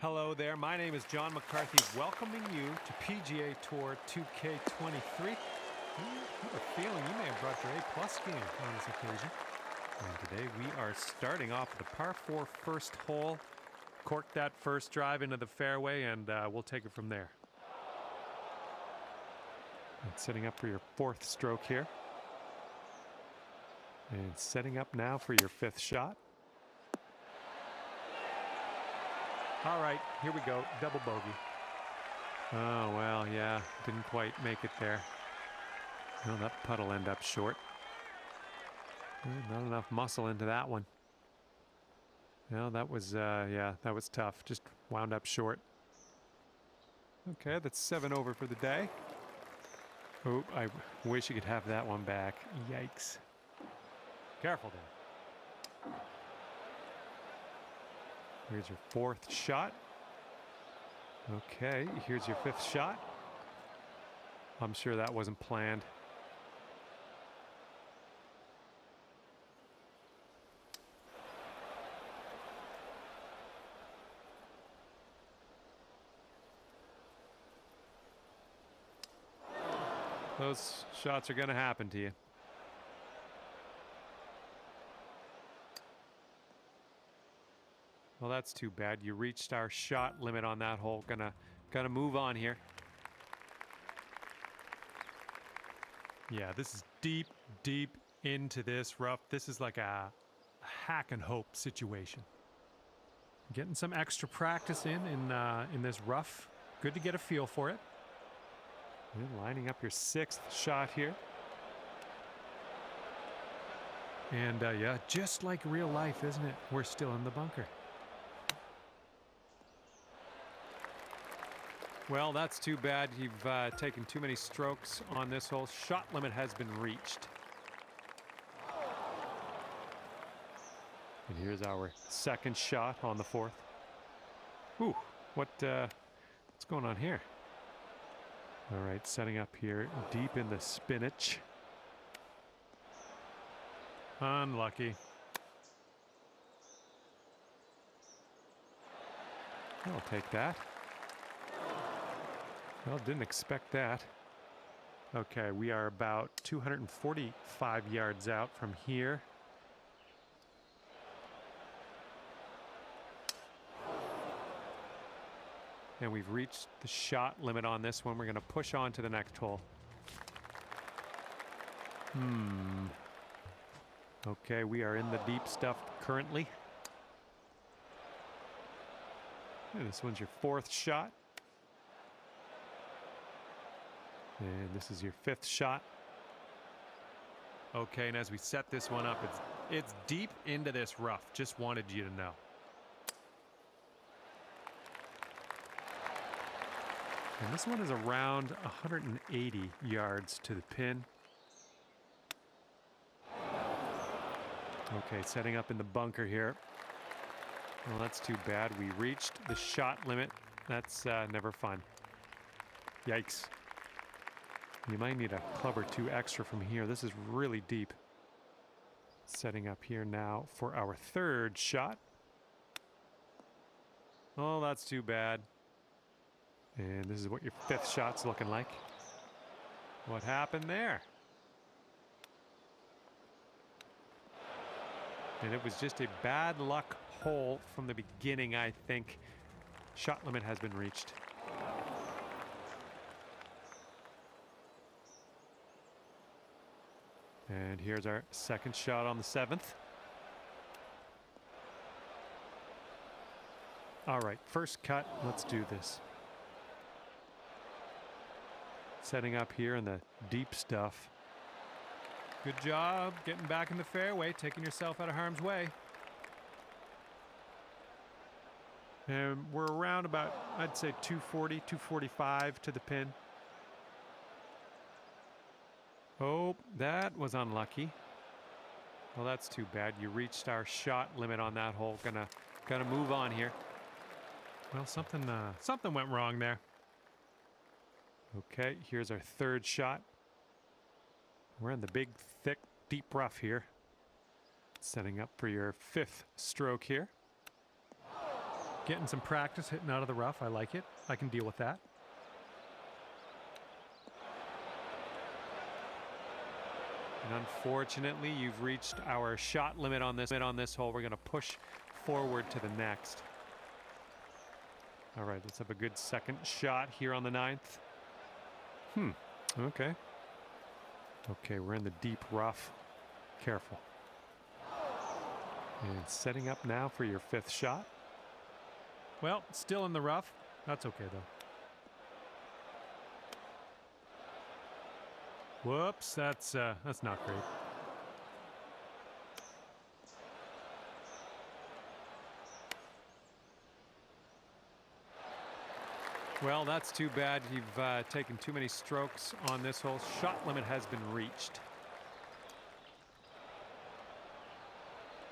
Hello there, my name is John McCarthy, welcoming you to PGA Tour 2K23. I have a feeling you may have brought your A+ game on this occasion. And today we are starting off with a par 4 first hole. Cork that first drive into the fairway and we'll take it from there. And setting up for your 4th stroke here. And setting up now for your 5th shot. All right, here we go, double bogey. Oh, well, yeah, didn't quite make it there. Well, that putt'll end up short. Not enough muscle into that one. Well, that was, yeah, that was tough. Just wound up short. Okay, that's 7 over for the day. Oh, I wish you could have that one back. Yikes. Careful there. Here's your 4th shot. Okay, here's your 5th shot. I'm sure that wasn't planned. Those shots are going to happen to you. Well, that's too bad. You reached our shot limit on that hole. Gonna move on here. Yeah, this is deep, deep into this rough. This is like a hack and hope situation. Getting some extra practice in this rough. Good to get a feel for it. And lining up your 6th shot here. And yeah, just like real life, isn't it? We're still in the bunker. Well, that's too bad. You've taken too many strokes on this hole. Shot limit has been reached. And here's our 2nd shot on the 4th. Ooh, what's going on here? All right, setting up here deep in the spinach. Unlucky. I'll take that. Well, didn't expect that. Okay, we are about 245 yards out from here. And we've reached the shot limit on this one. We're going to push on to the next hole. Okay, we are in the deep stuff currently. And this one's your 4th shot. And this is your 5th shot. Okay, and as we set this one up, it's deep into this rough. Just wanted you to know. And this one is around 180 yards to the pin. Okay, setting up in the bunker here. Well, that's too bad. We reached the shot limit. That's never fun. Yikes. You might need a club or 2 extra from here. This is really deep. Setting up here now for our 3rd shot. Oh, that's too bad. And this is what your 5th shot's looking like. What happened there? And it was just a bad luck hole from the beginning, I think. Shot limit has been reached. And here's our 2nd shot on the 7th. All right, first cut. Let's do this. setting up here in the deep stuff. Good job getting back in the fairway, taking yourself out of harm's way. And we're around about, I'd say 240, 245 to the pin. Oh, that was unlucky. Well, that's too bad. You reached our shot limit on that hole. Gonna move on here. Well, something went wrong there. Okay, here's our third shot. We're in the big, thick, deep rough here. Setting up for your fifth stroke here. Getting some practice hitting out of the rough. I like it. I can deal with that. And unfortunately, you've reached our shot limit on this hole. We're going to push forward to the next. All right, let's have a good second shot here on the ninth. Okay. Okay, we're in the deep rough. Careful. And setting up now for your fifth shot. Well, still in the rough. That's okay, though. Whoops, that's not great. Well, that's too bad. You've taken too many strokes on this hole. Shot limit has been reached.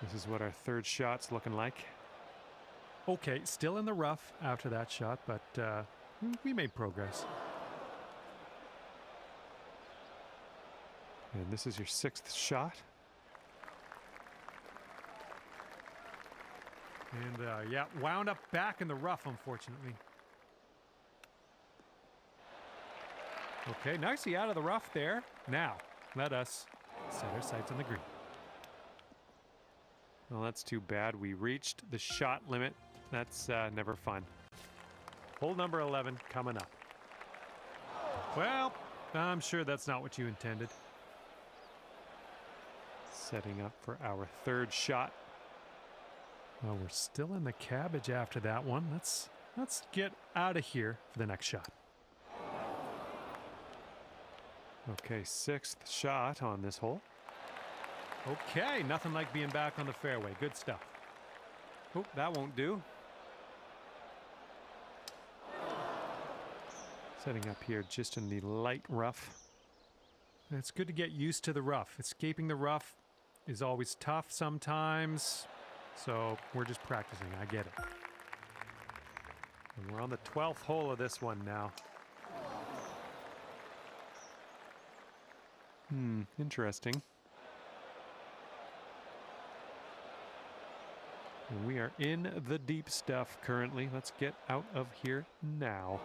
This is what our third shot's looking like. Okay, still in the rough after that shot, but we made progress. And this is your sixth shot. And yeah, wound up back in the rough, unfortunately. Okay, nicely out of the rough there. Now, let us set our sights on the green. Well, that's too bad. We reached the shot limit. That's never fun. Hole number 11 coming up. Well, I'm sure that's not what you intended. Setting up for our third shot. Well, we're still in the cabbage after that one. Let's get out of here for the next shot. Okay, sixth shot on this hole. Okay, nothing like being back on the fairway. Good stuff. Oh, that won't do. Setting up here just in the light rough. It's good to get used to the rough. Escaping the rough is always tough sometimes. So we're just practicing. I get it. And we're on the 12th hole of this one now. Interesting. And we are in the deep stuff currently. Let's get out of here now.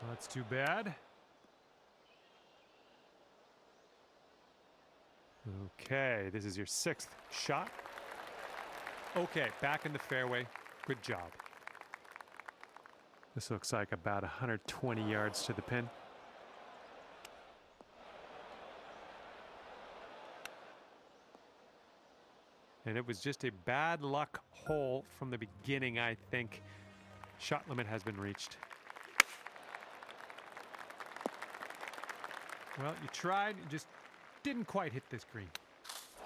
That's too bad. Okay, this is your sixth shot. Okay, back in the fairway. Good job. This looks like about 120 yards to the pin. And it was just a bad luck hole from the beginning, I think. Shot limit has been reached. Well, you tried, you just didn't quite hit this green.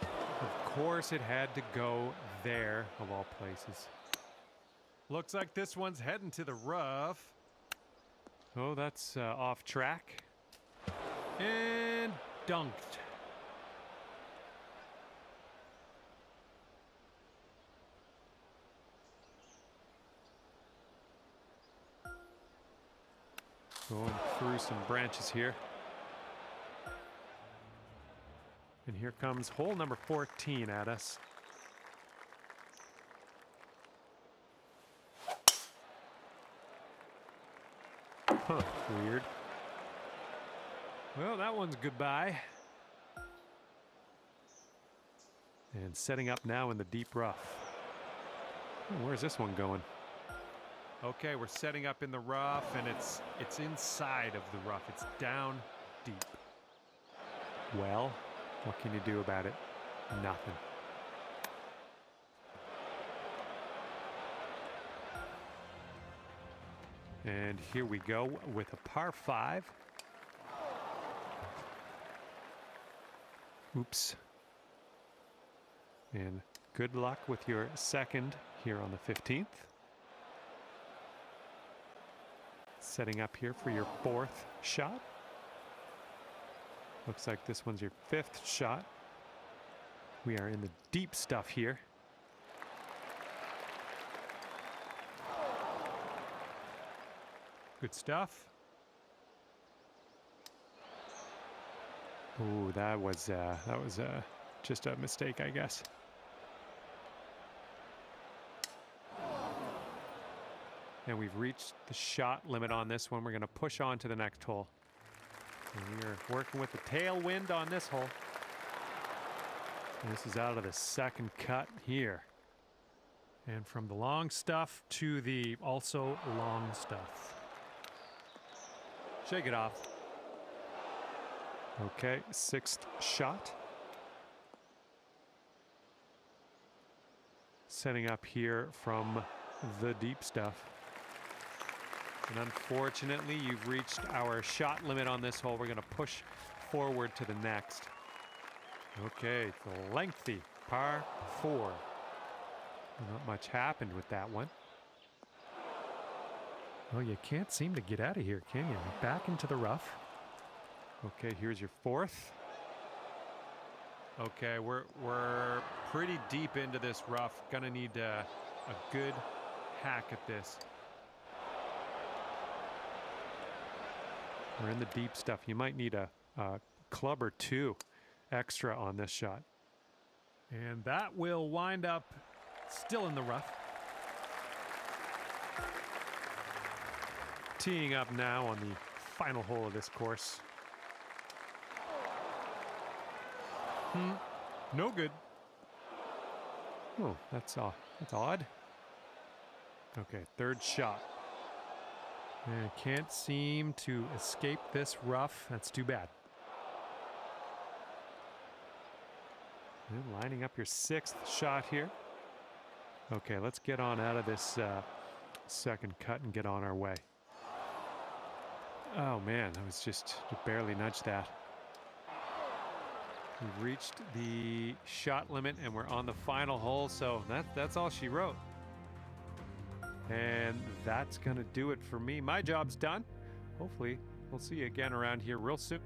Of course it had to go there, of all places. Looks like this one's heading to the rough. Oh, that's off track. And dunked. Going through some branches here. And here comes hole number 14 at us. Huh, weird. Well, that one's goodbye. And setting up now in the deep rough. Oh, where's this one going? Okay, we're setting up in the rough, and it's inside of the rough. It's down deep. Well, what can you do about it? Nothing. And here we go with a par 5. Oops. And good luck with your second here on the 15th. Setting up here for your fourth shot. Looks like this one's your fifth shot. We are in the deep stuff here. Good stuff. Ooh, that was just a mistake, I guess. And we've reached the shot limit on this one. We're going to push on to the next hole. And we are working with the tailwind on this hole. And this is out of the second cut here. And from the long stuff to the also long stuff. Shake it off. Okay, sixth shot. Setting up here from the deep stuff. And unfortunately, you've reached our shot limit on this hole. We're going to push forward to the next. Okay, the lengthy par 4. Not much happened with that one. Oh, you can't seem to get out of here, can you? Back into the rough. Okay, here's your fourth. Okay, we're pretty deep into this rough. Gonna need a good hack at this. We're in the deep stuff. You might need a club or two extra on this shot. And that will wind up still in the rough. Teeing up now on the final hole of this course. No good. Oh, that's odd. Okay, third shot. And can't seem to escape this rough. That's too bad. And lining up your sixth shot here. Okay, let's get on out of this second cut and get on our way. Oh man, I was just barely nudged that. We've reached the shot limit and we're on the final hole, so that's all she wrote. And that's gonna do it for me. My job's done. Hopefully, we'll see you again around here real soon.